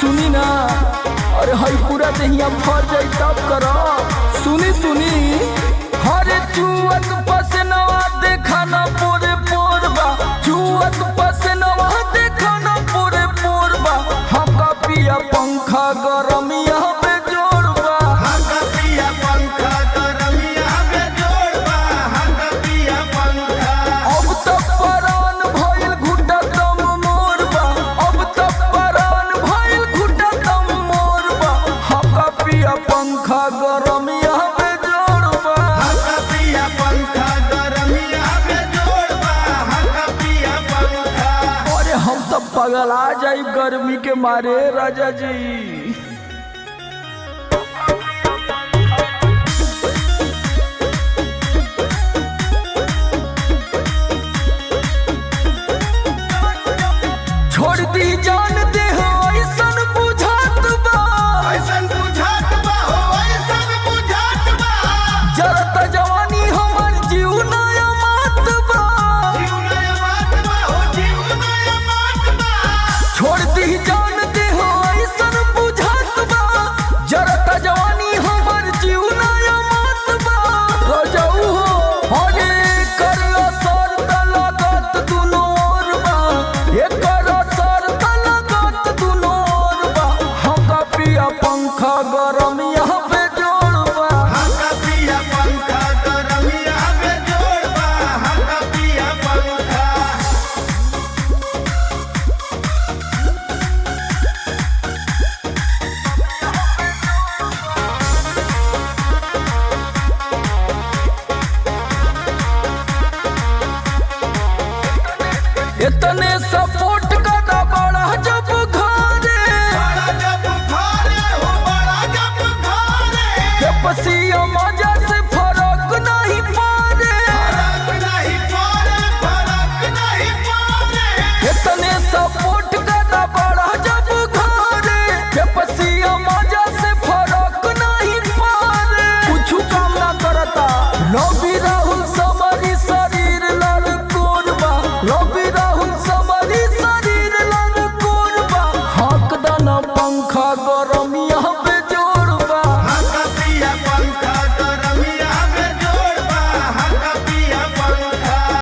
सुनी ना, अरे हई पूरा देहिया भर जाई तब करो। सुनी सुनी, हरे चुअत पसनवा देखा ना पूरे पोरबा, चुअत पसनवा देखा ना पूरे पोरबा। हमका पिया पंखा गरमिया में जोड़बा, हमका पिया पंखा गरमिया में जोड़बा, हमका पिया पंखा। अब तक परान भइल घुटा दम मोरबा, अब तक परान भइल घुटा दम मोरबा। हमका पिया पंखा गरमिया में जोड़बा, हमका पिया पंखा गरमिया में जोड़बा, हमका पिया पंखा। अरे हम तो पगला जाई गर्मी के मारे राजा जी। छोड़ दी जान दे हो ऐसन बुझात बा, ऐसन बुझात बा हो, ऐसन बुझात बा। जरत जवानी हमर जीव नया मात बा। जीव नया मात बा हो, जीव नया मात बा। छोड़ दी जान दे हो ऐसन बुझात बा, जरत जवानी हमर जीव नया मात बा। रजऊ हो हरे कर असर त लागत दुनो ओर बा, एकर असर त लागत दुनो ओर बा। हमका पिया पंखा गरमिया पे जोड़बा, हमका पिया पंखा गरमिया में जोड़बा, हमका पिया पंखा। इतने सपोर्ट करा बड़ा जब घरे, बड़ा जब घरे हो, बड़ा जब घरे। के पसिया मजा से फर्क नहीं पारे। फरक नहीं पड़े, फरक नहीं पड़े। इतने सपोर्ट करा बड़ा जब घरे, के पसिया मजा से फर्क नहीं पारे। कुछ काम ना करता रवि राहुल समरी शरीर लाल कोरबा, रवि